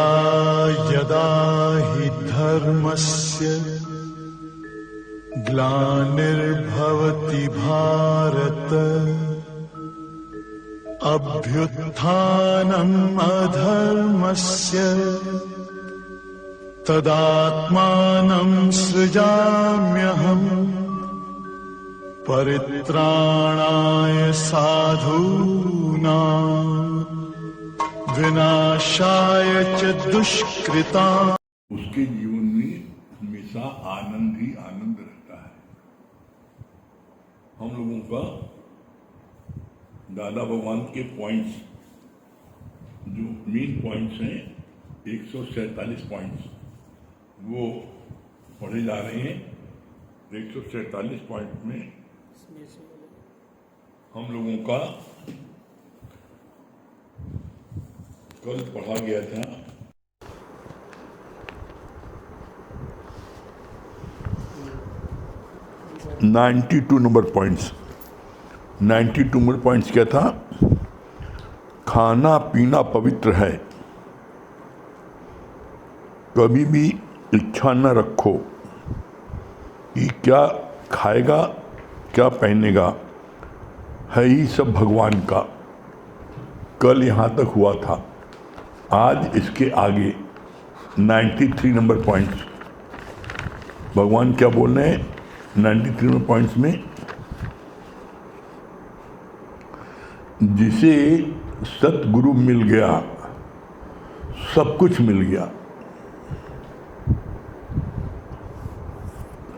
यदा यदा हि धर्मस्य ग्लानिर्भवति भारत अभ्युत्थानम् अधर्मस्य तदात्मानं सृजाम्यहम् परित्राणाय साधूनां विनाशाय च दुष्कृताम्। उसके जीवन में हमेशा आनंद ही आनंद रहता है। हम लोगों का दादा भगवान के पॉइंट्स जो मेन पॉइंट्स हैं 147 पॉइंट्स वो पढ़े जा रहे हैं। 147 पॉइंट में हम लोगों का कल पढ़ा गया था 92 नंबर पॉइंट्स। 92 नंबर पॉइंट्स क्या था? खाना पीना पवित्र है, कभी भी इच्छा न रखो कि क्या खाएगा क्या पहनेगा, है ही सब भगवान का। कल यहाँ तक हुआ था। आज इसके आगे 93 नंबर पॉइंट्स भगवान क्या बोल रहे हैं 93 नंबर पॉइंट्स में? जिसे सतगुरु मिल गया सब कुछ मिल गया।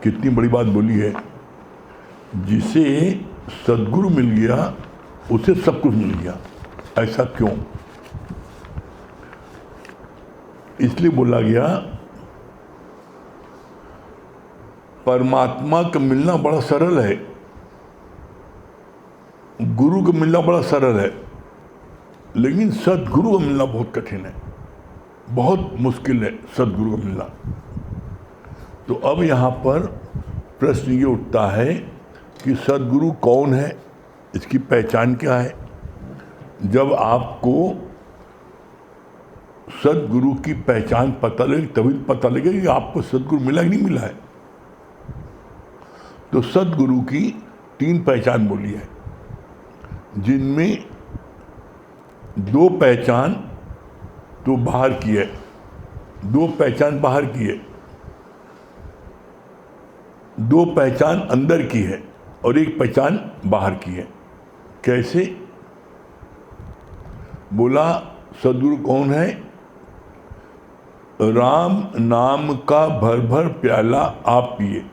कितनी बड़ी बात बोली है। जिसे सद्गुरु मिल गया उसे सब कुछ मिल गया। ऐसा क्यों? इसलिए बोला गया परमात्मा का मिलना बड़ा सरल है, गुरु का मिलना बड़ा सरल है, लेकिन सद्गुरु का मिलना बहुत कठिन है, बहुत मुश्किल है सद्गुरु का मिलना। तो अब यहाँ पर प्रश्न ये उठता है कि सद्गुरु कौन है, इसकी पहचान क्या है? जब आपको सद्गुरु की पहचान पता लगे तभी पता लगेगा कि आपको सद्गुरु मिला कि नहीं मिला है। तो सद्गुरु की 3 पहचान बोली है, जिनमें 2 पहचान तो बाहर की है, 2 पहचान बाहर की है, 2 पहचान अंदर की है और 1 पहचान बाहर की है। कैसे? बोला सद्गुरु कौन है? राम नाम का भर भर प्याला आप पिए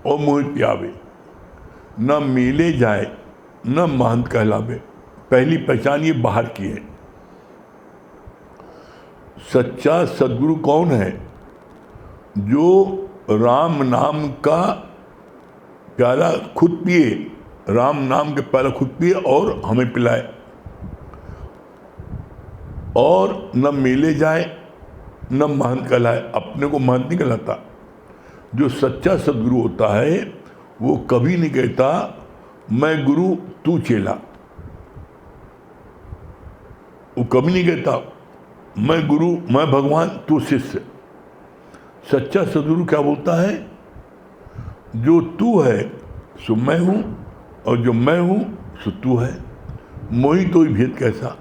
और मोहि पियावे, न मेले जाए न महंत कहलावे। पहली पहचान ये बाहर की है। सच्चा सद्गुरु कौन है? जो राम नाम का प्याला खुद पिए, राम नाम के प्याला खुद पिए और हमें पिलाए, और न मेले जाए न महंत कहलाए। अपने को महंत नहीं कहलाता। जो सच्चा सद्गुरु होता है वो कभी नहीं कहता मैं गुरु तू चेला, वो कभी नहीं कहता मैं गुरु मैं भगवान तू शिष्य। सच्चा सद्गुरु क्या बोलता है? जो तू है सो मैं हूँ और जो मैं हूँ सो तू है, मोहि तो ही भेद कैसा।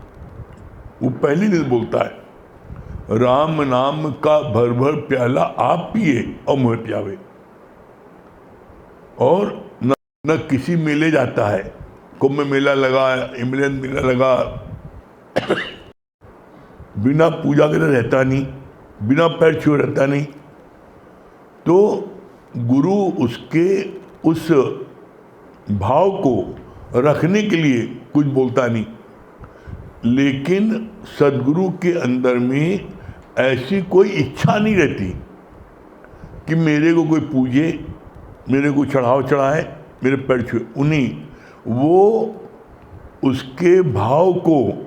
वो पहली दिन बोलता है राम नाम का भर भर प्याला आप पिए और मोहि पियावे। और न किसी मेले जाता है, कुंभ मेला लगा, इमरन मेला लगा, बिना पूजा के रहता नहीं, बिना पैर छुए रहता नहीं। तो गुरु उसके उस भाव को रखने के लिए कुछ बोलता नहीं, लेकिन सद्गुरु के अंदर में ऐसी कोई इच्छा नहीं रहती कि मेरे को कोई पूजे, मेरे को चढ़ाव चढ़ाए, मेरे पैर छुए। उन्हीं वो उसके भाव को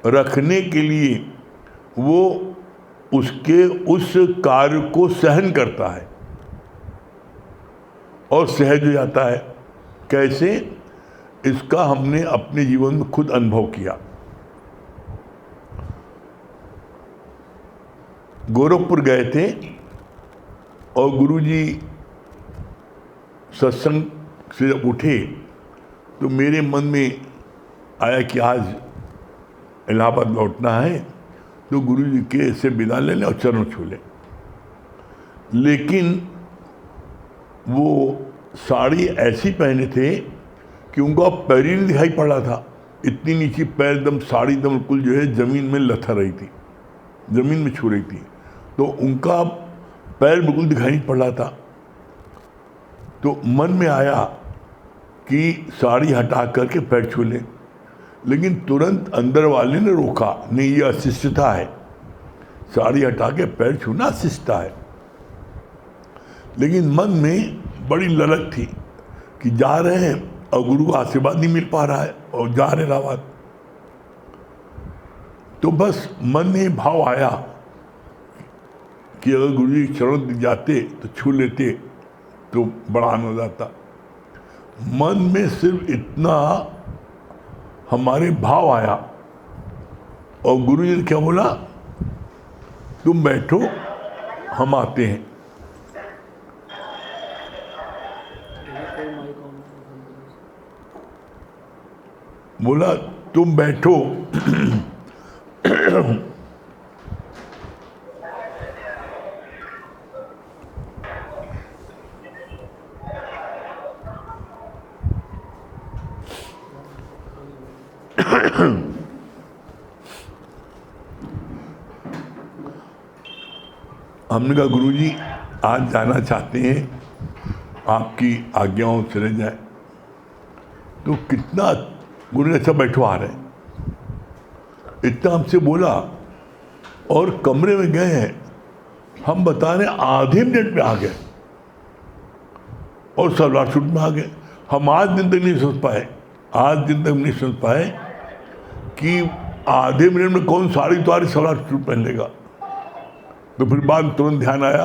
रखने के लिए वो उसके उस कार्य को सहन करता है और सहज हो जाता है। कैसे? इसका हमने अपने जीवन में खुद अनुभव किया। गोरखपुर गए थे और गुरुजी सत्संग से जब उठे तो मेरे मन में आया कि आज इलाहाबाद लौटना है, तो गुरुजी के से विदा ले लें और चरण छू लें। लेकिन वो साड़ी ऐसी पहने थे कि उनका पैर ही नहीं दिखाई पड़ रहा था, इतनी नीची पैर, एकदम साड़ी एकदम बिल्कुल जो है ज़मीन में लथर रही थी, ज़मीन में छू रही थी, तो उनका पैर बिल्कुल दिखाई नहीं पड़ रहा था। तो मन में आया कि साड़ी हटा करके पैर छू लें, लेकिन तुरंत अंदर वाले ने रोका, नहीं ये अशिष्टता है, साड़ी हटा के पैर छूना अशिष्टता है। लेकिन मन में बड़ी ललक थी कि जा रहे हैं और गुरु का आशीर्वाद नहीं मिल पा रहा है और जा रहे इलाहाबाद। तो बस मन में भाव आया कि अगर गुरु जी चरण दिख जाते तो छू लेते तो बड़ा आनंद आता। मन में सिर्फ इतना हमारे भाव आया और गुरु जी ने क्या बोला, तुम बैठो हम आते हैं। बोला तुम बैठो हमने कहा गुरुजी आज जाना चाहते हैं, आपकी आज्ञाओं चले जाए। तो कितना गुरु ने, अच्छा बैठो आ रहे हैं, इतना हमसे बोला और कमरे में गए हैं, हम बता रहे आधे मिनट में आ गए और सलवार सूट में आ गए। हम आज दिन तक नहीं सोच पाए, आज दिन तक नहीं सोच पाए कि आधे मिनट में कौन साड़ी तुम्हारी सलवार सूट पहन लेगा। तो फिर बाद तुरंत ध्यान आया,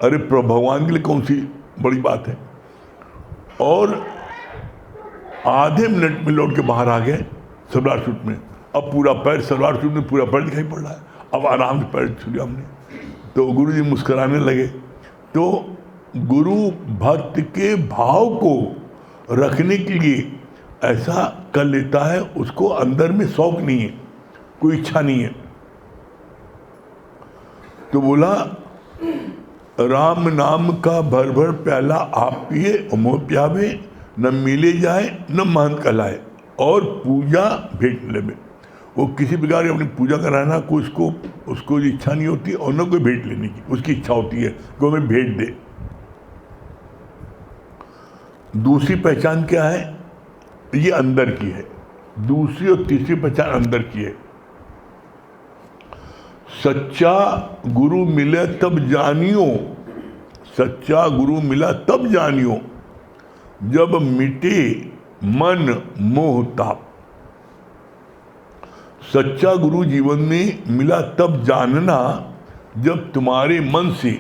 अरे भगवान के लिए कौन सी बड़ी बात है। और आधे मिनट में लौट के बाहर आ गए सलवार सूट में। अब पूरा पैर सलवार सूट में पूरा पैर दिखाई पड़ रहा है, अब आराम से पैर छू लिया हमने। तो गुरु जी मुस्कुराने लगे। तो गुरु भक्त के भाव को रखने के लिए ऐसा कर लेता है, उसको अंदर में शौक नहीं है, कोई इच्छा नहीं है। तो बोला राम नाम का भर भर प्याला आप पिए मोह प्यावे, न मिले जाए न महंत कहलाए, और पूजा भेंट लेवे। वो किसी प्रकार की अपनी पूजा कराना को उसको इच्छा नहीं होती और न कोई भेंट लेने की उसकी इच्छा होती है कि हमें भेंट दे। दूसरी पहचान क्या है, ये अंदर की है। दूसरी और तीसरी पहचान अंदर की है। सच्चा गुरु मिले तब जानियो, सच्चा गुरु मिला तब जानियो, जब मिटे मन मोह ताप। सच्चा गुरु जीवन में मिला तब जानना, जब तुम्हारे मन से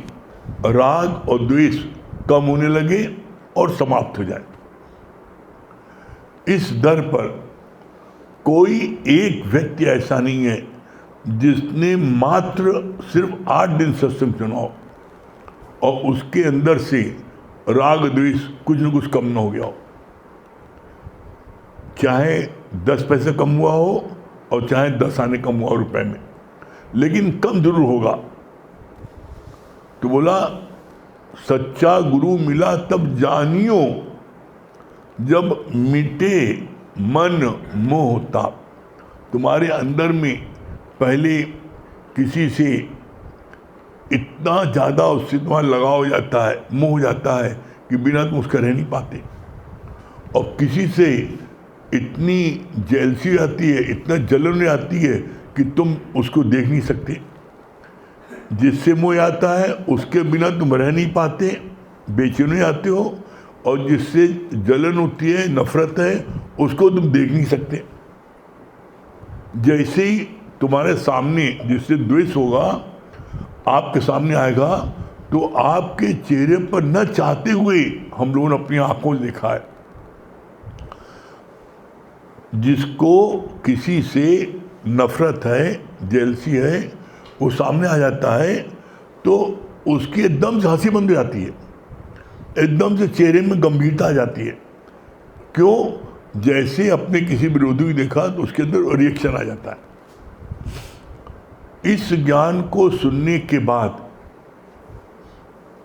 राग और द्वेष कम होने लगे और समाप्त हो जाए। इस दर पर कोई एक व्यक्ति ऐसा नहीं है जिसने मात्र सिर्फ 8 दिन सत्संग सुना हो और उसके अंदर से राग द्वेष कुछ न कुछ कम न हो गया हो। चाहे 10 पैसे कम हुआ हो और चाहे 10 आने कम हुआ रुपए में, लेकिन कम जरूर होगा। तो बोला सच्चा गुरु मिला तब जानियो, जब मिटे मन मोह ताप। तुम्हारे अंदर में पहले किसी से इतना ज़्यादा उससे तुम्हारा लगाव हो जाता है, मोह हो जाता है कि बिना तुम उसका रह नहीं पाते, और किसी से इतनी जेलसी आती है, इतना जलन आती है कि तुम उसको देख नहीं सकते। जिससे मोह आता है उसके बिना तुम रह नहीं पाते, बेचैनी आते हो, और जिससे जलन होती है, नफरत है, उसको तुम देख नहीं सकते। जैसे ही तुम्हारे सामने जिससे द्वेष होगा, आपके सामने आएगा, तो आपके चेहरे पर न चाहते हुए हम लोगों ने अपनी आंखों से देखा है, जिसको किसी से नफरत है, जेलसी है, वो सामने आ जाता है तो उसकी एकदम से हंसी बंद हो जाती है, एकदम से चेहरे में गंभीरता आ जाती है। क्यों? जैसे अपने किसी विरोधी को देखा तो उसके अंदर रिएक्शन आ जाता है। इस ज्ञान को सुनने के बाद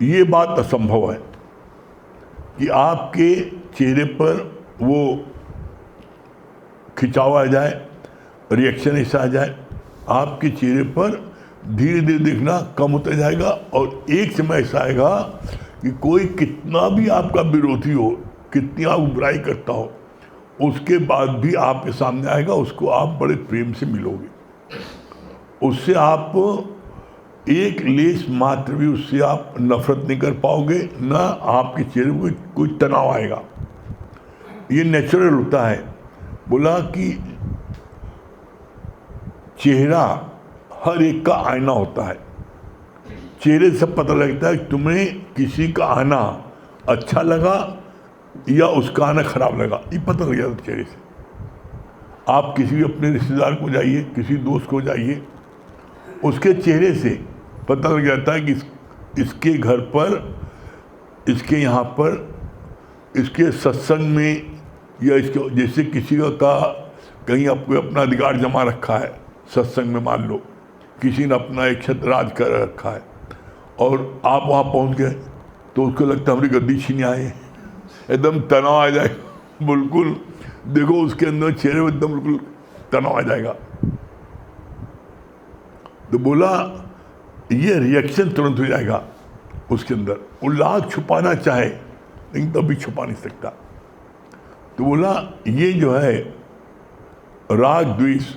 ये बात असंभव है कि आपके चेहरे पर वो खिंचाव आ जाए, रिएक्शन ऐसा आ जाए, आपके चेहरे पर धीरे धीरे देखना कम होता जाएगा और एक समय ऐसा आएगा कि कोई कितना भी आपका विरोधी हो, कितनी आप बुराई करता हो, उसके बाद भी आपके सामने आएगा, उसको आप बड़े प्रेम से मिलोगे, उससे आप एक लेस मात्र भी उससे आप नफरत नहीं कर पाओगे, ना आपके चेहरे पर कोई तनाव आएगा। ये नेचुरल होता है। बोला कि चेहरा हर एक का आईना होता है। चेहरे से पता लगता है कि तुम्हें किसी का आना अच्छा लगा या उसका आना खराब लगा, ये पता लग जाता है चेहरे से। आप किसी भी अपने रिश्तेदार को जाइए, किसी दोस्त को जाइए, उसके चेहरे से पता लग जाता है कि इसके घर पर, इसके यहाँ पर, इसके सत्संग में, या इसके जैसे किसी का कहीं आपको अपना अधिकार जमा रखा है सत्संग में, मान लो किसी ने अपना एक छत्र राज कर रखा है और आप वहाँ पहुँच गए तो उसको लगता है हमारी गद्दी छीने आए, एकदम तनाव आ जाएगा। बिल्कुल देखो उसके अंदर चेहरे में एकदम बिल्कुल तनाव आ जाएगा। तो बोला ये रिएक्शन तुरंत हो जाएगा उसके अंदर। वो लाख छुपाना चाहे लेकिन तभी छुपा नहीं सकता। तो बोला ये जो है राग द्वेष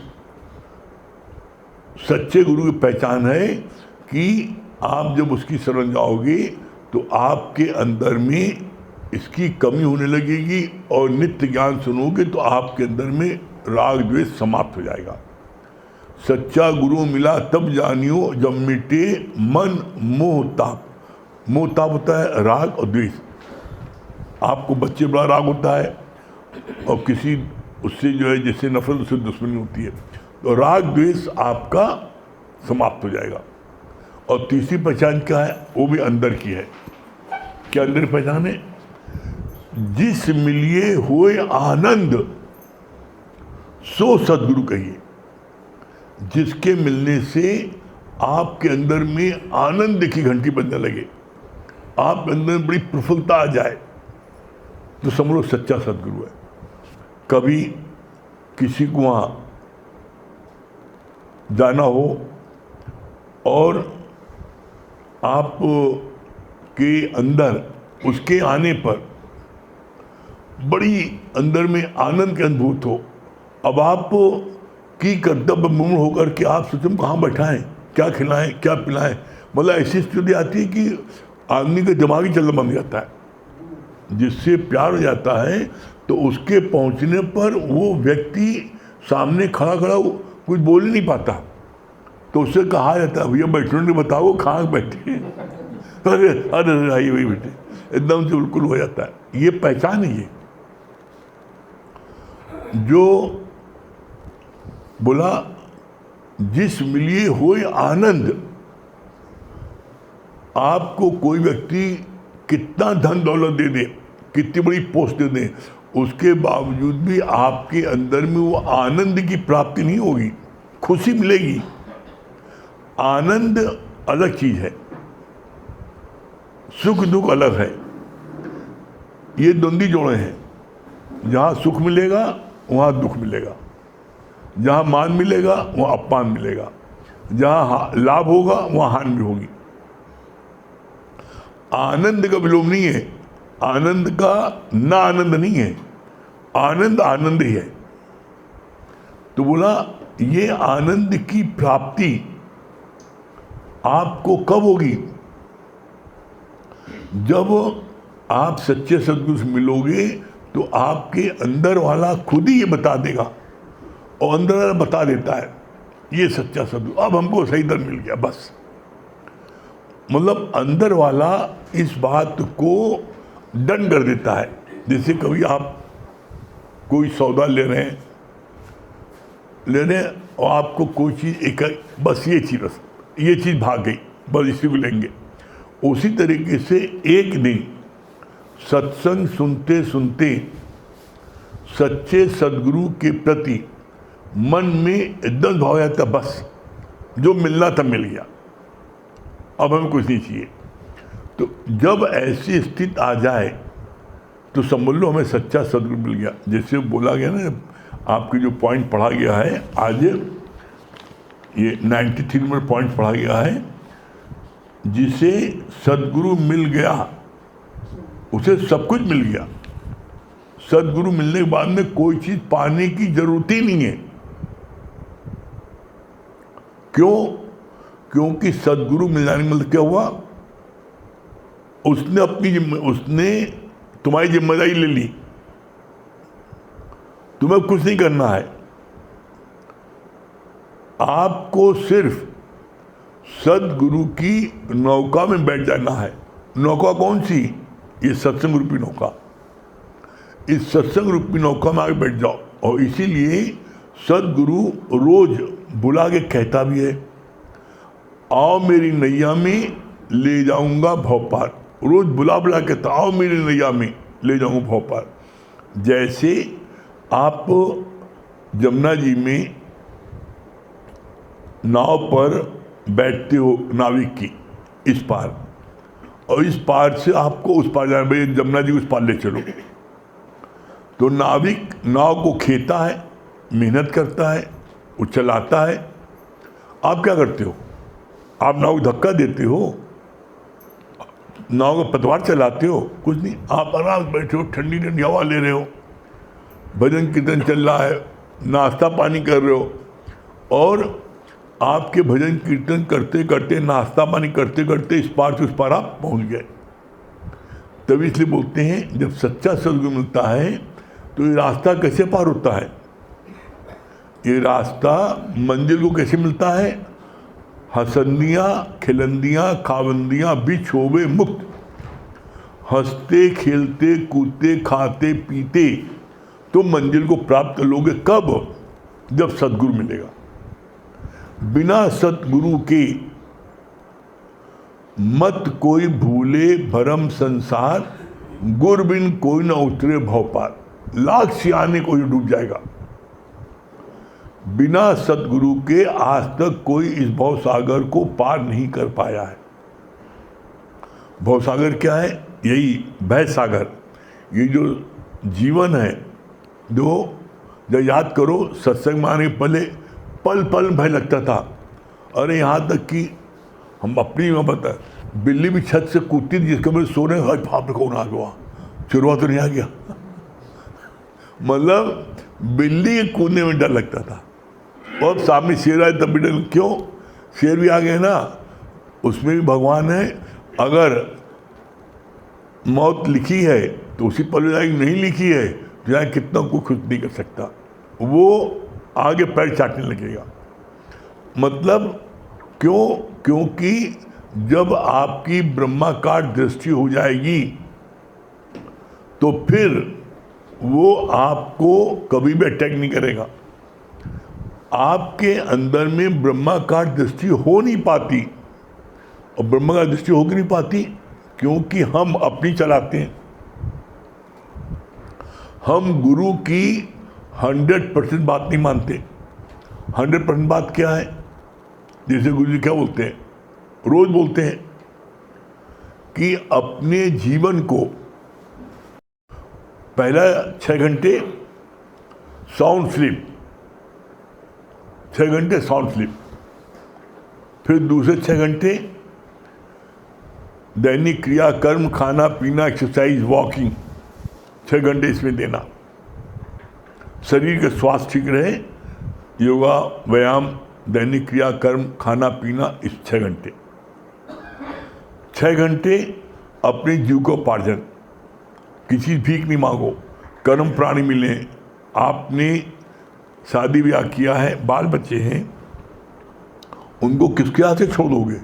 सच्चे गुरु की पहचान है कि आप जब उसकी शरण जाओगे तो आपके अंदर में इसकी कमी होने लगेगी और नित्य ज्ञान सुनोगे तो आपके अंदर में राग द्वेष समाप्त हो जाएगा। सच्चा गुरु मिला तब जानियो जब मिटे मन मोह ताप। मोह ताप होता है राग और द्वेष। आपको बच्चे बड़ा राग होता है और किसी उससे जो है जैसे नफरत उससे दुश्मनी होती है, तो राग द्वेष आपका समाप्त हो जाएगा। और तीसरी पहचान क्या है? वो भी अंदर की है। क्या अंदर की पहचान है? जिस मिलिए हुए आनंद सो सदगुरु कहिए। जिसके मिलने से आपके अंदर में आनंद की घंटी बजने लगे, आपके अंदर बड़ी प्रफुल्लता आ जाए, तो समझो सच्चा सदगुरु है। कभी किसी को वहाँ जाना हो और आप के अंदर उसके आने पर बड़ी अंदर में आनंद की अनुभूत हो, अब आप की कर्तव्य मुक्त होकर के आप सोचो कहाँ बैठाएं, क्या खिलाएं, क्या पिलाएं, मतलब ऐसी स्थिति आती है कि आदमी का दिमाग ही चलना बंद हो जाता है। जिससे प्यार हो जाता है तो उसके पहुंचने पर वो व्यक्ति सामने खड़ा खड़ा कुछ बोल नहीं पाता, तो उससे कहा जाता है भैया बैठो नहीं, बताओ कहाँ बैठे। अरे अरे आइए वही बैठे, एकदम से बिल्कुल हो जाता है। ये पहचान है। ये जो बोला जिस मिलिए हुए आनंद, आपको कोई व्यक्ति कितना धन दौलत दे दे, कितनी बड़ी पोस्ट दे दे, उसके बावजूद भी आपके अंदर में वो आनंद की प्राप्ति नहीं होगी। खुशी मिलेगी, आनंद अलग चीज है, सुख दुख अलग है। ये द्वंद्वी जोड़े हैं, जहाँ सुख मिलेगा वहाँ दुख मिलेगा, जहाँ मान मिलेगा वहाँ अपमान मिलेगा, जहाँ लाभ होगा वहाँ हानि भी होगी। आनंद का विलोम नहीं है, आनंद का ना आनंद नहीं है, आनंद आनंद ही है। तो बोला ये आनंद की प्राप्ति आपको कब होगी? जब आप सच्चे सद्गुरु से मिलोगे तो आपके अंदर वाला खुद ही ये बता देगा, और अंदर वाला बता देता है ये सच्चा सद्गुरु, अब हमको सही दर मिल गया बस। मतलब अंदर वाला इस बात को डन कर देता है। जैसे कभी आप कोई सौदा ले रहे हैं और आपको कोई चीज़ एक बस ये चीज़ भाग गई, बस इसी को लेंगे। उसी तरीके से एक दिन सत्संग सुनते सुनते सच्चे सदगुरु के प्रति मन में एकदम भाव आता, बस जो मिलना था मिल गया, अब हमें कुछ नहीं चाहिए। तो जब ऐसी स्थिति आ जाए तो समझ लो हमें सच्चा सदगुरु मिल गया। जैसे बोला गया ना, आपके जो पॉइंट पढ़ा गया है आज, ये 93 नंबर पॉइंट पढ़ा गया है, जिसे सदगुरु मिल गया उसे सब कुछ मिल गया। सदगुरु मिलने के बाद में कोई चीज पाने की जरूरत ही नहीं है। क्यों? क्योंकि सदगुरु मिल जाने में क्या हुआ, उसने तुम्हारी जिम्मेदारी ले ली, तुम्हें कुछ नहीं करना है। आपको सिर्फ सदगुरु की नौका में बैठ जाना है। नौका कौन सी? ये सत्संग रूपी नौका। इस सत्संग रूपी नौका में आगे बैठ जाओ। और इसीलिए सदगुरु रोज बुला के कहता भी है, आओ मेरी नैया में ले जाऊंगा भव पार। रोज बुला बुला कहता, आओ मेरी नैया में ले जाऊंगा भव पार। जैसे आप जमुना जी में नाव पर बैठते हो, नाविक की इस पार, और इस पार से आपको उस पार जाना, भाई जमुना जी उस पार ले चलो। तो नाविक नाव को खेता है, मेहनत करता है, वो चलाता है। आप क्या करते हो? आप नाव को धक्का देते हो, नाव को पतवार चलाते हो? कुछ नहीं, आप आराम से बैठे हो, ठंडी ठंडी हवा ले रहे हो, भजन कीर्तन चल रहा है, नाश्ता पानी कर रहे हो। और आपके भजन कीर्तन करते करते, नाश्ता पानी करते करते इस पार से उस पार आप पहुंच गए। तभी इसलिए बोलते हैं जब सच्चा सदगुरु मिलता है तो ये रास्ता कैसे पार होता है? ये रास्ता मंजिल को कैसे मिलता है? हसंदियाँ खिलंदियाँ खावंदियाँ बिछ होवे मुक्त, हंसते खेलते कूदते खाते पीते तो मंजिल को प्राप्त कर लोगे। कब? जब सदगुरु मिलेगा। बिना सतगुरु के मत कोई भूले भरम संसार, गुर बिन कोई न उतरे भव पार। लाख सियाने को ही डूब जाएगा। बिना सतगुरु के आज तक कोई इस भव सागर को पार नहीं कर पाया है। भव सागर क्या है? यही भय सागर। ये जो जीवन है, जो जब याद करो सत्संग में आने के पहले पल पल भय लगता था। अरे यहाँ तक कि हम अपनी में बता, बिल्ली भी छत से कूदती थी, जिसके मेरे सोने भाप में कौन आ गया, चुरवा तो नहीं आ गया। मतलब बिल्ली के कूदने में डर लगता था। और सामने शेर आए तब भी डर। क्यों? शेर भी आ गए ना, उसमें भी भगवान है। अगर मौत लिखी है तो उसी पल जाएगी, नहीं लिखी है तो यहाँ कितना कोई खुद नहीं कर सकता, वो आगे पैर चाटने लगेगा। मतलब क्यों? क्योंकि जब आपकी ब्रह्माकार दृष्टि हो जाएगी तो फिर वो आपको कभी भी अटैक नहीं करेगा। आपके अंदर में ब्रह्माकार दृष्टि हो नहीं पाती। और ब्रह्माकार दृष्टि हो नहीं पाती क्योंकि हम अपनी चलाते हैं। हम गुरु की 100% बात नहीं मानते। 100% बात क्या है? जैसे गुरु जी क्या बोलते हैं, रोज बोलते हैं कि अपने जीवन को पहला 6 घंटे साउंड स्लीप, 6 घंटे साउंड स्लीप, फिर दूसरे 6 घंटे दैनिक क्रिया कर्म, खाना पीना, एक्सरसाइज, वॉकिंग, 6 घंटे इसमें देना। शरीर के स्वास्थ्य ठीक रहे, योगा व्यायाम, दैनिक क्रिया कर्म, खाना पीना, इस 6 घंटे। 6 घंटे अपने जीव को उपार्जन, किसी भीख नहीं मांगो, कर्म प्राणी मिले। आपने शादी ब्याह किया है, बाल बच्चे हैं, उनको किसके हाथ से छोड़ दोगे?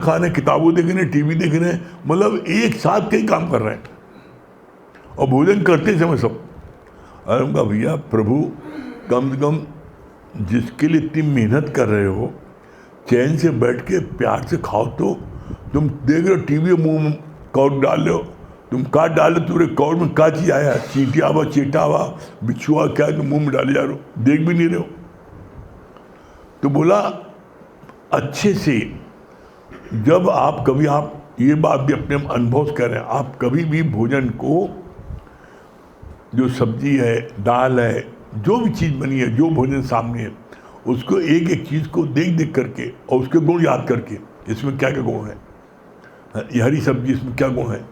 खाने, किताबों देख रहे हैं, टीवी देख रहे हैं, मतलब एक साथ कई काम कर रहे हैं और भोजन करते समय सब। अरे उनका भैया प्रभु कम से कम जिसके लिए इतनी मेहनत कर रहे हो, चैन से बैठ के प्यार से खाओ। तो तुम देख रहे हो टीवी में मुंह में कौड़ डाल रहे हो, तुम काट डाले, तुमरे कौड़ में क्या चीज आया, चींटिया हुआ, चेटा हुआ, बिच्छुआ, क्या तुम मुंह में डाले जा रहे हो, देख भी नहीं रहे हो। तो बोला अच्छे से, जब आप कभी, आप ये बात भी अपने अनुभव से करें, आप कभी भी भोजन को, जो सब्जी है, दाल है, जो भी चीज़ बनी है, जो भोजन सामने है, उसको एक एक चीज़ को देख देख करके और उसके गुण याद करके, इसमें क्या क्या गुण है, ये हरी सब्जी इसमें क्या गुण है,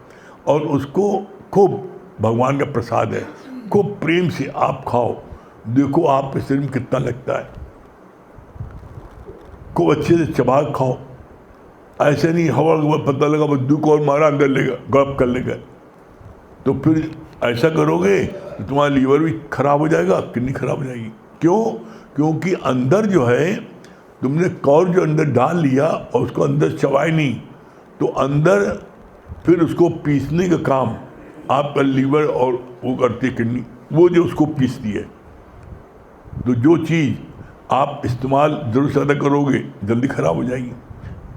और उसको खूब, भगवान का प्रसाद है, खूब प्रेम से आप खाओ। देखो आपके शरीर में कितना लगता है, खूब अच्छे से चबा खाओ। ऐसे नहीं हवा पता लगा बस दुख और मारा अंदर लेगा, गड़प कर लेगा। तो फिर ऐसा करोगे तो तुम्हारा लीवर भी खराब हो जाएगा, किडनी खराब हो जाएगी। क्यों? क्योंकि अंदर जो है, तुमने कौर जो अंदर डाल लिया और उसको अंदर चबाए नहीं, तो अंदर फिर उसको पीसने का काम आपका लीवर और वो करती है किडनी, वो जो उसको पीसती है। तो जो चीज़ आप इस्तेमाल ज़रूर से ज़्यादा करोगे जल्दी खराब हो जाएगी।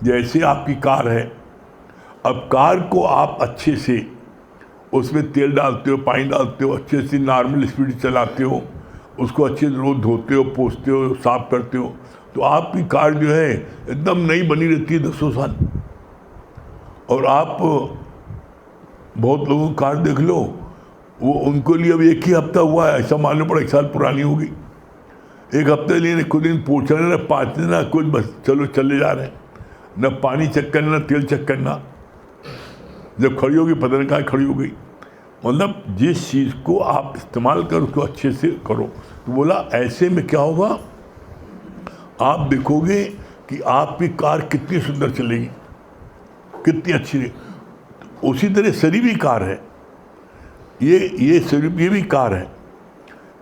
जैसे आपकी कार है, अब कार को आप अच्छे से उसमें तेल डालते हो, पानी डालते हो, अच्छे से नॉर्मल स्पीड चलाते हो, उसको अच्छे से रोज धोते हो, पोंछते हो, साफ करते हो, तो आपकी कार जो है एकदम नई बनी रहती है 10 साल। और आप बहुत लोगों की कार देख लो, वो उनको लिए अब एक ही हफ्ता हुआ है, ऐसा मालूम पड़ा 1 साल पुरानी होगी। 1 हफ्ते लिए कुछ दिन पूछा ना, 5 दिन ना, कुछ बस चलो चले जा रहे हैं, न पानी चेक करना, तेल चेक करना, जब खड़ी होगी पता नहीं कहाँ खड़ी हो गई। मतलब जिस चीज़ को आप इस्तेमाल करो उसको अच्छे से करो। तो बोला ऐसे में क्या होगा, आप देखोगे कि आपकी कार कितनी सुंदर चलेगी, कितनी अच्छी है। उसी तरह शरीर भी कार है, ये शरीर ये भी कार है,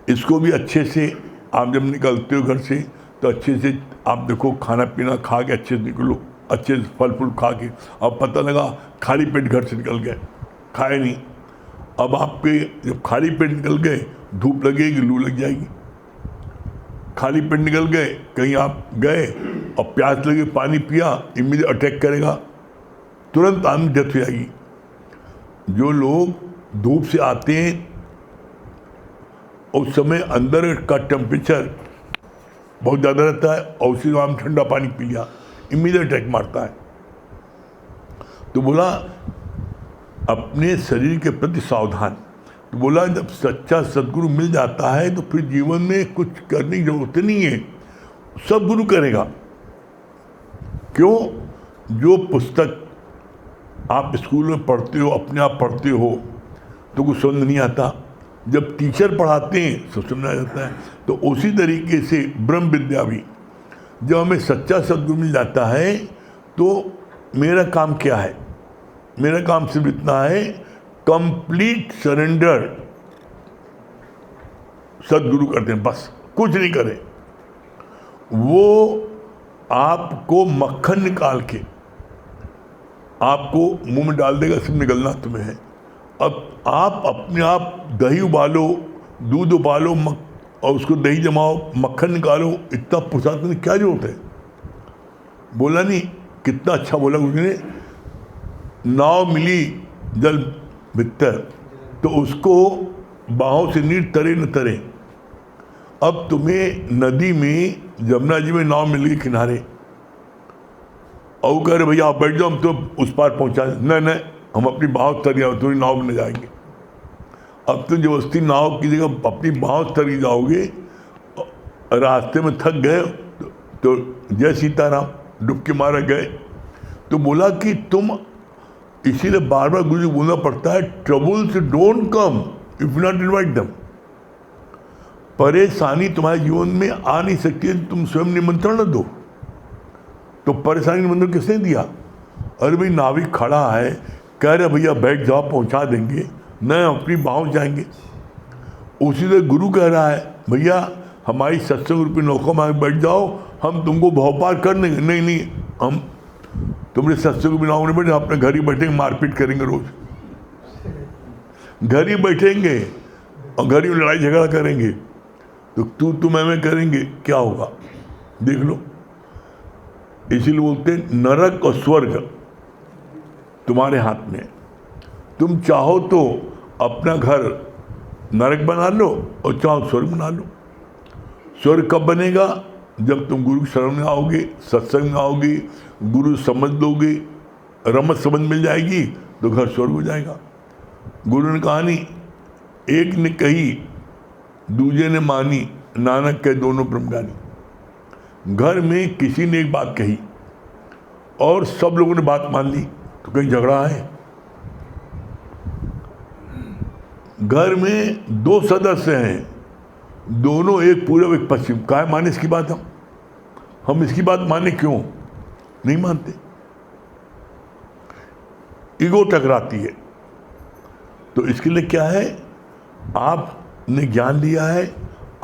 इसको भी अच्छे से आप जब निकलते हो घर से तो अच्छे से आप देखो, खाना पीना खा के अच्छे से निकलो, अच्छे से फल फूल खा के। अब पता लगा खाली पेट घर से निकल गए, खाए नहीं, अब आपके जब खाली पेट निकल गए धूप लगेगी, लू लग जाएगी। खाली पेट निकल गए, कहीं आप गए और प्यास लगी, पानी पिया, इमीडिएट अटैक करेगा, तुरंत आदमी डेथ हो जाएगी। जो लोग धूप से आते हैं उस समय अंदर का टेम्परेचर बहुत ज़्यादा रहता है और उसी में ठंडा पानी पी लिया, इमीडिएट अटैक मारता है। तो बोला अपने शरीर के प्रति सावधान। तो बोला जब सच्चा सदगुरु मिल जाता है तो फिर जीवन में कुछ करने की जरूरत नहीं है, सब गुरु करेगा। क्यों? जो पुस्तक आप स्कूल में पढ़ते हो, अपने आप पढ़ते हो तो कुछ समझ नहीं आता, जब टीचर पढ़ाते हैं सब समझ आ जाता है। तो उसी तरीके से ब्रह्म विद्या भी, जब हमें सच्चा सदगुरु मिल जाता है तो मेरा काम क्या है? मेरा काम सिर्फ इतना है, कंप्लीट सरेंडर सदगुरु करते हैं, बस कुछ नहीं करें। वो आपको मक्खन निकाल के आपको मुंह में डाल देगा, सब निकलना तुम्हें है। अब आप अपने आप दही उबालो, दूध उबालो, और उसको दही जमाओ, मक्खन निकालो, इतना पुरुषार्थ करने की क्या जरूरत है? बोला नहीं, कितना अच्छा बोला उसने, नाव मिली जल भीतर तो उसको बाहों से नीर तरे न तरे। अब तुम्हें नदी में, जमुना जी में नाव मिल गई किनारे, और कह रहे भैया आप बैठ जाओ, हम तो उस पार पहुंचा दें। नहीं, हम अपनी बाहों तर जाओ, तुम्हारी नाव में न जाएंगे। अब तुम जबरदस्ती नाव की जगह अपनी बाहों तरी जाओगे, रास्ते में थक गए तो जय सीताराम, डुबकी मारा गए। तो बोला कि तुम, इसीलिए बार बार गुरु जी बोलना पड़ता है, troubles don't come if not invite them. परेशानी तुम्हारे जीवन में आ नहीं सकती है, तुम स्वयं निमंत्रण न दो। तो परेशानी निमंत्रण किसने दिया? अरे भाई नाविक खड़ा है, कह रहे भैया बैठ जाओ, पहुंचा देंगे, न अपनी बाहों जाएंगे। उसी तरह गुरु कह रहा है भैया हमारी सत्संग रूपी नौका में बैठ जाओ, हम तुमको भवपार कर देंगे। नहीं, हम तुमने सत्संग रूपी नौका में बैठे, अपने घर ही बैठेंगे, मारपीट करेंगे, रोज घर ही बैठेंगे और घर ही लड़ाई झगड़ा करेंगे। तो तू मैं करेंगे, क्या होगा? देख लो। इसीलिए बोलते हैं नरक और स्वर्ग तुम्हारे हाथ में है। तुम चाहो तो अपना घर नरक बना लो और चाहो स्वर्ग बना लो। स्वर्ग कब बनेगा? जब तुम गुरु शरण में आओगे, सत्संग में आओगे, गुरु समझ लोगे, रमत समझ मिल जाएगी तो घर स्वर्ग हो जाएगा। गुरु ने कहानी एक ने कही, दूजे ने मानी, नानक के दोनों ब्रह्मज्ञानी। घर में किसी ने एक बात कही और सब लोगों ने बात मान ली तो कहीं झगड़ा है। घर में दो सदस्य हैं, दोनों एक पूर्व एक पश्चिम, काहे माने इसकी बात? हम इसकी बात माने क्यों नहीं मानते? ईगो टकराती है। तो इसके लिए क्या है, आपने ज्ञान लिया है,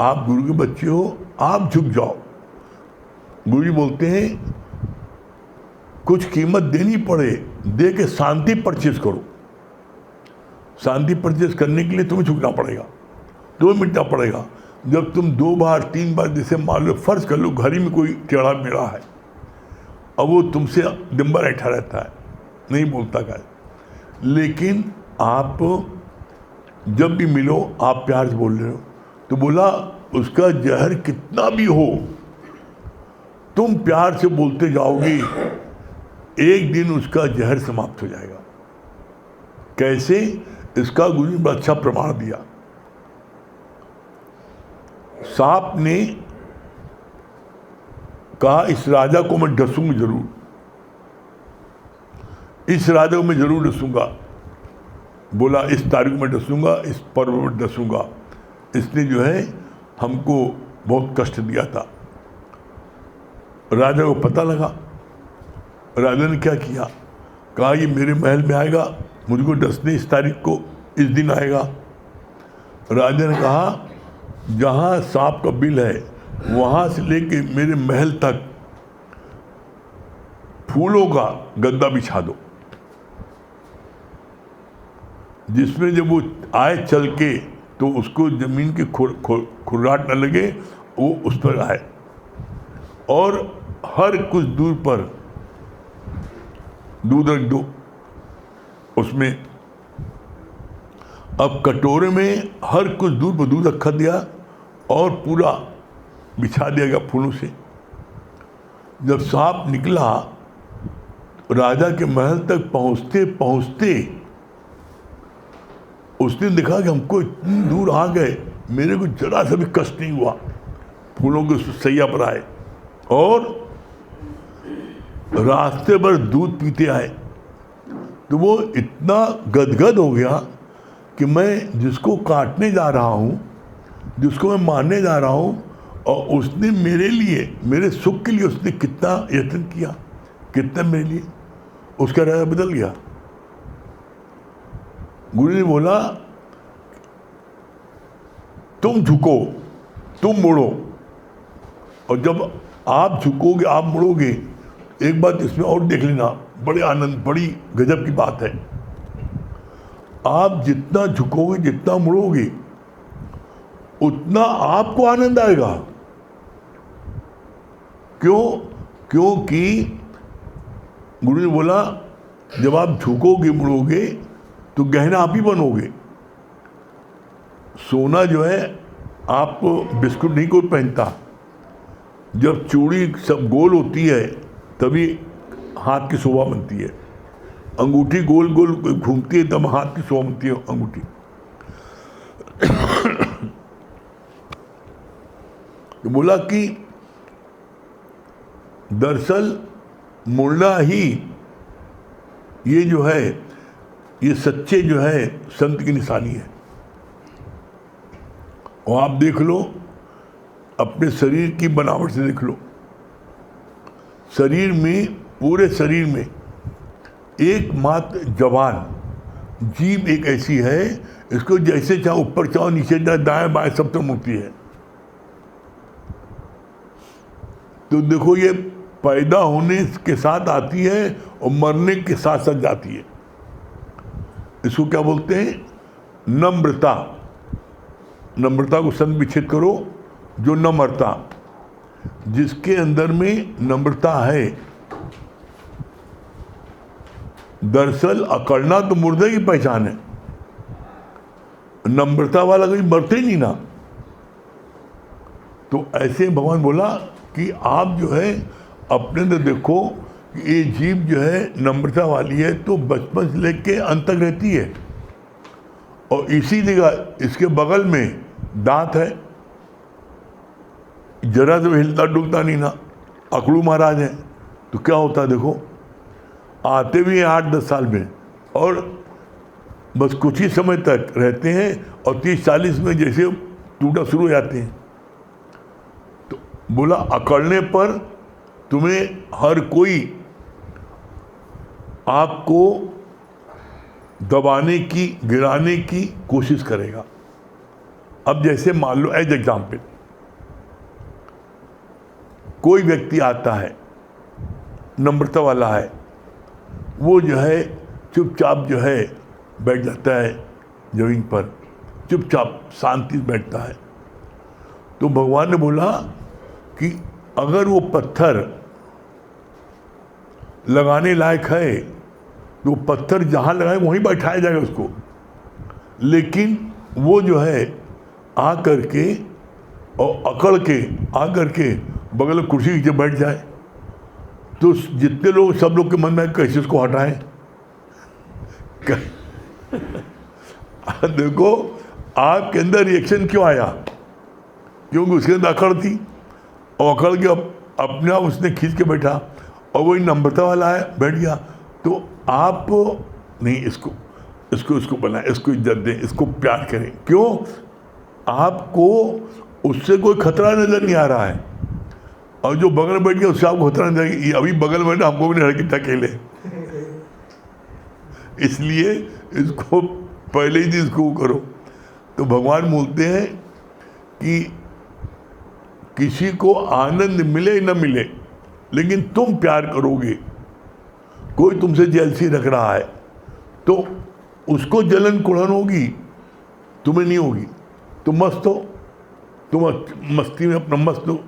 आप गुरु के बच्चे हो, आप झुक जाओ। गुरु जी बोलते हैं कुछ कीमत देनी पड़े दे के शांति परचेज करो। शांति परचेज करने के लिए तुम्हें झुकना पड़ेगा, तुम्हें मिटना पड़ेगा। जब तुम 2 बार 3 बार, जैसे मान लो फर्ज कर लो घर ही में कोई टेढ़ा मेढ़ा है, अब वो तुमसे दिन भर बैठा रहता है, नहीं बोलता का, लेकिन आप जब भी मिलो आप प्यार से बोल रहे हो, तो बोला उसका जहर कितना भी हो तुम प्यार से बोलते जाओगे, एक दिन उसका जहर समाप्त हो जाएगा। कैसे? इसका गुरु ने बड़ा अच्छा प्रमाण दिया। सांप ने कहा इस राजा को मैं डसूंगा जरूर, इस राजा को मैं जरूर डसूंगा। बोला इस तारीख में डसूंगा, इस पर्व में डसूंगा। इसने जो है हमको बहुत कष्ट दिया था। राजा को पता लगा। राजा ने क्या किया, कहा ये मेरे महल में आएगा, मुझको डसने इस तारीख को, इस दिन आएगा। राजा ने कहा जहाँ सांप का बिल है वहाँ से लेके मेरे महल तक फूलों का गद्दा बिछा दो, जिसमें जब वो आए चल के तो उसको जमीन की खुर्राट न लगे, वो उस पर आए। और हर कुछ दूर पर दूध रख दो उसमें। अब कटोरे में हर कुछ दूर पर दूध रखा दिया और पूरा बिछा दिया गया फूलों से। जब सांप निकला राजा के महल तक पहुंचते पहुंचते उसने देखा कि हमको इतनी दूर आ गए, मेरे को जरा सा भी कष्ट नहीं हुआ। फूलों के सैया पर आए और रास्ते भर दूध पीते आए। तो वो इतना गदगद हो गया कि मैं जिसको काटने जा रहा हूँ, जिसको मैं मारने जा रहा हूँ, और उसने मेरे लिए, मेरे सुख के लिए उसने कितना यत्न किया, कितना मेरे लिए, उसका राय बदल गया। गुरु ने बोला तुम झुको, तुम मुड़ो, और जब आप झुकोगे, आप मुड़ोगे, एक बात इसमें और देख लेना, बड़े आनंद, बड़ी गजब की बात है। आप जितना झुकोगे, जितना मुड़ोगे, उतना आपको आनंद आएगा। क्यों? क्योंकि गुरु ने बोला जब आप झुकोगे, मुड़ोगे, तो गहना आप ही बनोगे। सोना जो है, आप बिस्कुट नहीं कोई पहनता, जब चूड़ी सब गोल होती है तभी हाथ की शोभा बनती है। अंगूठी गोल गोल घूमती है तब हाथ की शोभा बनती है अंगूठी। तो बोला कि दरअसल मुड़ना ही ये जो है, ये सच्चे जो है संत की निशानी है। और आप देख लो, अपने शरीर की बनावट से देख लो, शरीर में, पूरे शरीर में एकमात्र जवान जीभ एक ऐसी है, इसको जैसे चाहो ऊपर चाहो नीचे जाए, दाएं बाएं सब तो मुड़ती है। तो देखो ये पैदा होने के साथ आती है और मरने के साथ साथ जाती है। इसको क्या बोलते हैं? नम्रता। नम्रता को संत विच्छेद करो, जो न मरता। जिसके अंदर में नम्रता है। दरअसल अकड़ना तो मुर्दे की पहचान है, नम्रता वाला कभी मरते ही नहीं ना। तो ऐसे भगवान बोला कि आप जो है अपने अंदर देखो कि ये जीव जो है नम्रता वाली है, तो बचपन से लेके अंत तक रहती है। और इसी जगह इसके बगल में दांत है, जरा से हिलता डुलता नहीं ना। अकड़ू महाराज है, तो क्या होता है देखो, आते भी हैं 8-10 साल में और बस कुछ ही समय तक रहते हैं और 30-40 में जैसे टूटा शुरू हो जाते हैं। तो बोला अकड़ने पर तुम्हें हर कोई आपको दबाने की, गिराने की कोशिश करेगा। अब जैसे मान लो एज एग्जाम्पल, कोई व्यक्ति आता है, नम्रता वाला है, वो जो है चुपचाप जो है बैठ जाता है जमीन पर, चुपचाप शांति से बैठता है। तो भगवान ने बोला कि अगर वो पत्थर लगाने लायक है तो पत्थर जहाँ लगाए वहीं बैठाया जाएगा उसको। लेकिन वो जो है आ करके और अकड़ के आ करके बगल में कुर्सी के बैठ जाए, तो जितने लोग, सब लोग के मन में कैसे उसको हटाएं। देखो आपके अंदर रिएक्शन क्यों आया, क्योंकि उसके अंदर अकड़ थी और अकड़ के अपने आप उसने खींच के बैठा और वही नम्रता वाला है बैठ गया। तो आप नहीं, इसको बनाएं, इसको इज्जत दें, इसको प्यार करें। क्यों? आपको उससे कोई खतरा नजर नहीं आ रहा है, और जो बगल में बैठ गया उससे आपको खतरा नहीं आएगी। अभी बगल में हमको भी नहीं रखी अकेले, इसलिए इसको पहले ही इसको करो। तो भगवान बोलते हैं कि किसी को आनंद मिले न मिले, लेकिन तुम प्यार करोगे। कोई तुमसे जेलसी रख रहा है तो उसको जलन कुड़न होगी, तुम्हें नहीं होगी। तुम मस्त हो, तुम मस्ती में अपना मस्त हो।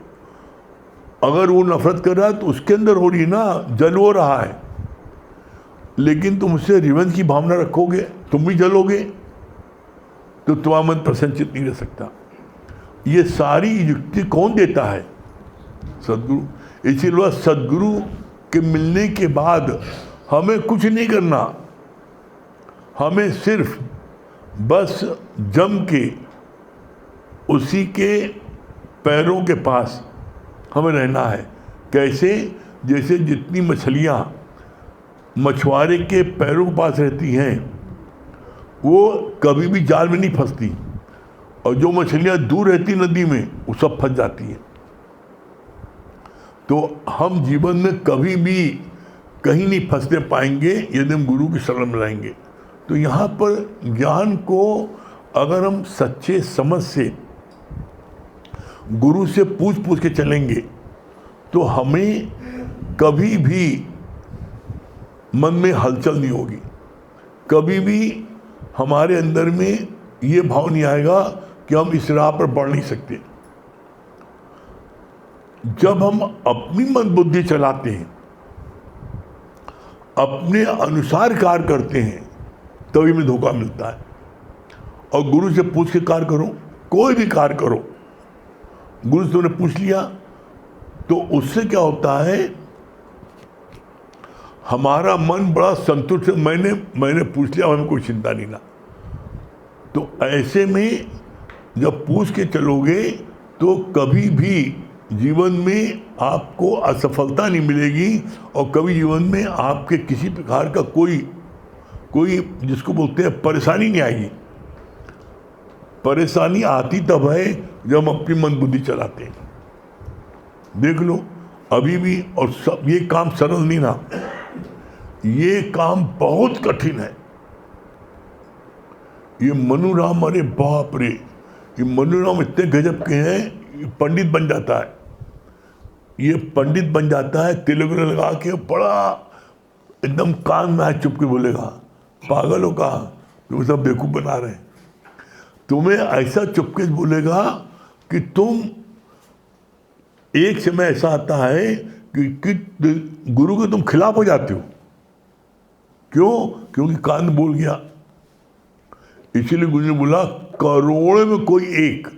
अगर वो नफरत कर रहा है तो उसके अंदर हो रही ना, जल हो रहा है, लेकिन तुम उससे रिवेंज की भावना रखोगे, तुम भी जलोगे, तो तुम्हारा मन प्रसन्नचित नहीं रह सकता। ये सारी युक्ति कौन देता है? सदगुरु। इसीलिए सदगुरु के मिलने के बाद हमें कुछ नहीं करना, हमें सिर्फ बस जम के उसी के पैरों के पास हमें रहना है। कैसे? जैसे जितनी मछलियाँ मछुआरे के पैरों के पास रहती हैं वो कभी भी जाल में नहीं फंसती, और जो मछलियाँ दूर रहती नदी में वो सब फंस जाती हैं। तो हम जीवन में कभी भी कहीं नहीं फंसने पाएंगे यदि हम गुरु की शरण में रहेंगे। तो यहाँ पर ज्ञान को अगर हम सच्चे समझ से गुरु से पूछ के चलेंगे तो हमें कभी भी मन में हलचल नहीं होगी, कभी भी हमारे अंदर में ये भाव नहीं आएगा कि हम इस राह पर बढ़ नहीं सकते। जब हम अपनी मन बुद्धि चलाते हैं, अपने अनुसार कार्य करते हैं, तभी में धोखा मिलता है। और गुरु से पूछ के कार्य करो, कोई भी कार्य करो, गुरु से तुमने पूछ लिया तो उससे क्या होता है, हमारा मन बड़ा संतुष्ट, मैंने पूछ लिया, हमें कोई चिंता नहीं ना। तो ऐसे में जब पूछ के चलोगे तो कभी भी जीवन में आपको असफलता नहीं मिलेगी, और कभी जीवन में आपके किसी प्रकार का कोई जिसको बोलते हैं परेशानी नहीं आएगी। परेशानी आती तब है जब हम अपनी मन बुद्धि चलाते हैं। देख लो अभी भी, और सब ये काम सरल नहीं ना, ये काम बहुत कठिन है। ये मनुराम, अरे बाप रे, ये मनुराम इतने गजब के हैं, पंडित बन जाता है। ये पंडित बन जाता है, तिलक लगा के बड़ा एकदम कान में चुप के बोलेगा, पागल हो कहा, तुम सब बेवकूफ़ बना रहे हैं। तुम्हें ऐसा चुपके बोलेगा कि तुम एक समय ऐसा आता है कि गुरु के तुम खिलाफ हो जाते हो। क्यों? क्योंकि कान बोल गया। इसीलिए गुरु ने बोला करोड़ में कोई एक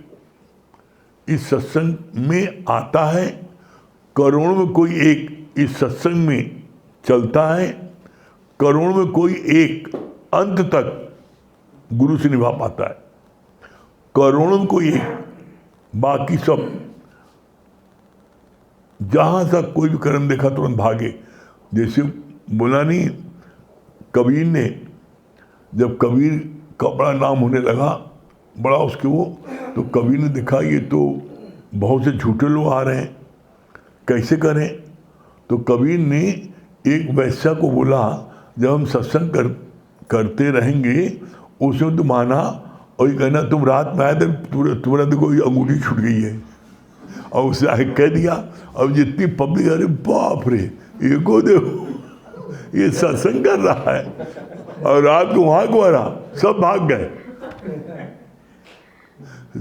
इस सत्संग में आता है, करोड़ में कोई एक इस सत्संग में चलता है, करोड़ में कोई एक अंत तक गुरु से निभा पाता है। करोड़ों में कोई एक, बाकी सब जहां तक कोई भी कर्म देखा तुरंत भागे। जैसे बोला नहीं कबीर ने, जब कबीर का बड़ा नाम होने लगा, बड़ा उसके वो, तो कबीर ने देखा ये तो बहुत से झूठे लोग आ रहे हैं, कैसे करें? तो कबीर ने एक वैश्या को बोला, जब हम सत्संग करते रहेंगे उसमें तुम आना और ये कहना तुम रात में आए थे, तुम्हारा तो कोई अंगूठी छूट गई है। और उसे आगे कह दिया। अब जितनी पब्लिक, अरे बाप रे, ये को देखो ये सत्संग कर रहा है, और रात को वहां को आ रहा, सब भाग गए,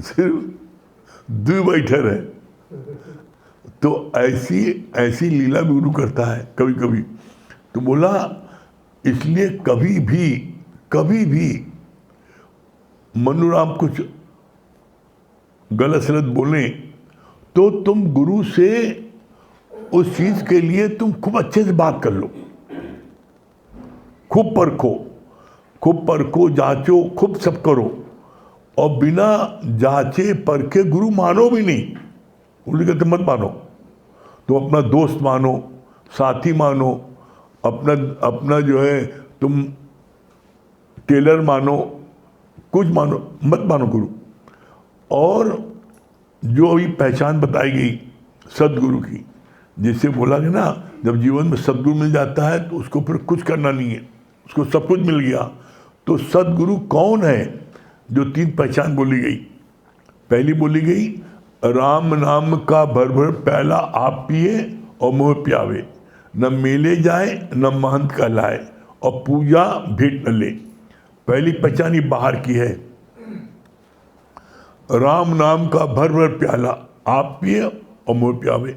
सिर्फ दो बैठे रहे। तो ऐसी लीला भी गुरु करता है कभी कभी। तो बोला इसलिए कभी भी मनुराम कुछ गलत सलत बोले तो तुम गुरु से उस चीज के लिए तुम खूब अच्छे से बात कर लो, खूब परखो, जांचो, खूब सब करो, और बिना जांचे परखे गुरु मानो भी नहीं। उल्टी कहते मत मानो, तुम अपना दोस्त मानो, साथी मानो, अपना जो है तुम टेलर मानो, कुछ मानो, मत मानो गुरु। और जो अभी पहचान बताई गई सदगुरु की, जिससे बोला कि ना जब जीवन में सदगुरु मिल जाता है तो उसको फिर कुछ करना नहीं है, उसको सब कुछ मिल गया। तो सदगुरु कौन है? जो 3 पहचान बोली गई। पहली बोली गई राम नाम का भर भर प्याला आप पिए और मुँह प्यावे, न मेले जाए न महंत कहलाए, और पूजा भेंट न ले। पहली पहचान ये बाहर की है, राम नाम का भर भर प्याला आप पिए और मुँह प्यावे,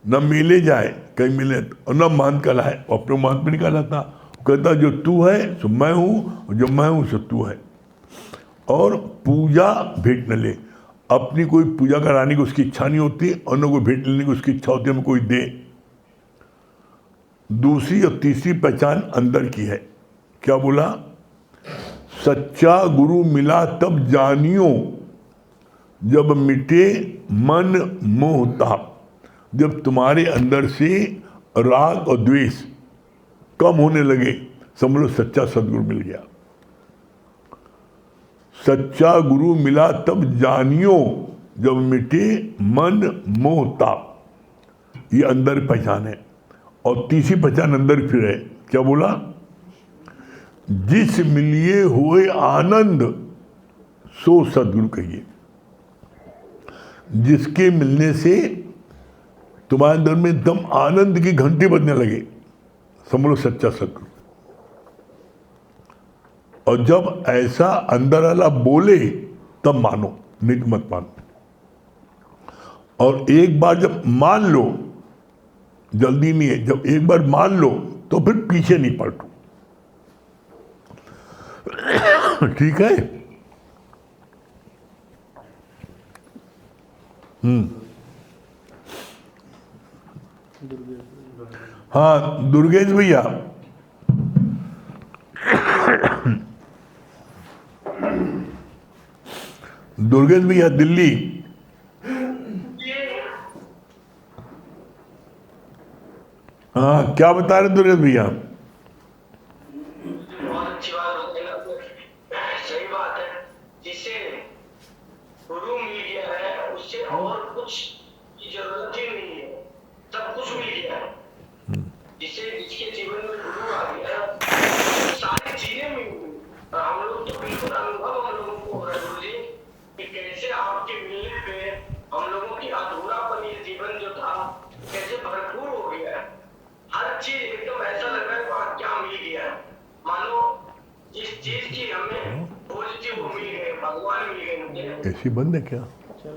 न मेले जाए कहीं मिले और न महंत कहलाए, और अपने महंत में निकाला था। कहता जो तू है सो मैं हूँ, और जो मैं हूँ सो तू है। और पूजा भेंट न ले, अपनी कोई पूजा कराने की उसकी इच्छा नहीं होती, और न कोई भेंट लेने की उसकी इच्छा होती है हमें कोई दे। दूसरी और तीसरी पहचान अंदर की है। क्या बोला? सच्चा गुरु मिला तब जानियो, जब मिटे मन मोह ताप। जब तुम्हारे अंदर से राग और द्वेष कम होने लगे, समझ लो सच्चा सदगुरु मिल गया। सच्चा गुरु मिला तब जानियो, जब मिटे मन मोह ताप। ये अंदर पहचान है। और तीसरी पहचान अंदर फिर है। क्या बोला? जिस मिलिए हुए आनंद सो सदगुरु कहिए। जिसके मिलने से तुम्हारे अंदर में एकदम आनंद की घंटी बजने लगे, समझ लो सच्चा सदगुरु। और जब ऐसा अंदर वाला बोले तब मानो, नहीं तो मत मानो। और एक बार जब मान लो, जल्दी नहीं है, जब एक बार मान लो तो फिर पीछे नहीं पलटो। ठीक है? हाँ दुर्गेश भैया, दुर्गेश भैया दिल्ली। हाँ क्या बता रहे दुर्गेश भैया? बहुत अच्छी बात होती है, सही बात है। जिसे गुरु मिल गया है उससे और कुछ की जरूरत ही नहीं है, सब कुछ मिल गया है। जिसके जीवन में गुरु आ गया सारी चीजें मिल गई। हम लोग तो बिल्कुल अनुभव हम लोगों को हो रहा है गुरु जी कि कैसे आपके मिलने पे हम लोगों की अधूरापन ये जीवन जो था कैसे भरपूर हो गया है। हर चीज एकदम ऐसा लग रहा है वहाँ क्या मिल गया है, मानो जिस चीज की हमें खोज थी वो मिल गए, भगवान मिल गए मुझे। ऐसी बंद है क्या? तो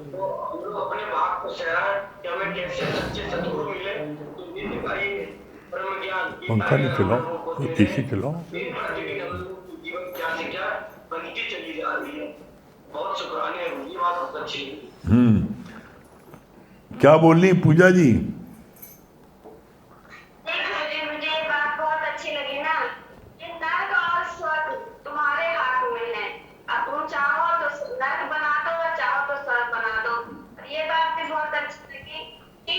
हम लोग अपने भाग को सराहन कि हमें कैसे सच्चे सदगुरु मिले तो नित्य का ये ब्रह्म ज्ञान पंखा नहीं चलाओ, एसी चलाओ। दिन प्रतिदिन हम लोगों की जीवन क्या से क्या बनती चली जा रही है। बहुत शुक्राने हैं, ये बात बहुत अच्छी है। क्या बोलनी पूजा जी? मुझे ये बात बहुत अच्छी लगी ना कि नर्क और स्वर्ग तुम्हारे हाथ में है। अब तुम चाहो तो नर्क बना दो और चाहो तो स्वर्ग बना दो। ये बात भी बहुत अच्छी लगी कि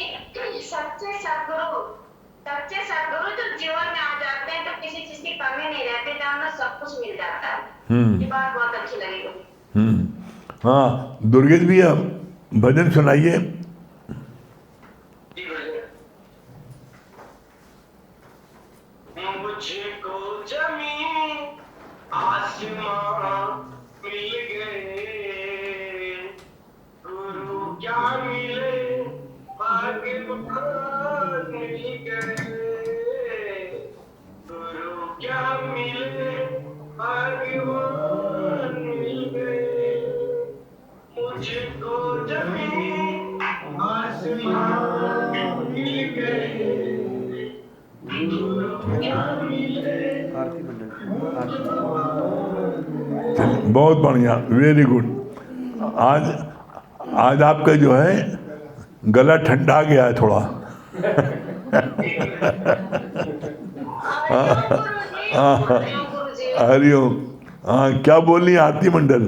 सच्चे सदगुरु जो जीवन में आ जाते हैं तो किसी चीज की कमी नहीं रहती, जहाँ सब कुछ मिल जाता है। ये बात बहुत अच्छी लगी। हाँ दुर्गेश भी अब भजन सुनाइए। मुझको जमीन आसमां मिल गए, गुरु क्या मिले भगवान मिल गए, गुरु क्या मिले भगवान मिल गए। मुझको जमीन आसमां मिल गए, बहुत बढ़िया, वेरी गुड। आज आपका जो है गला ठंडा गया है थोड़ा। हरिओम। हाँ क्या बोल रही आरती मंडल?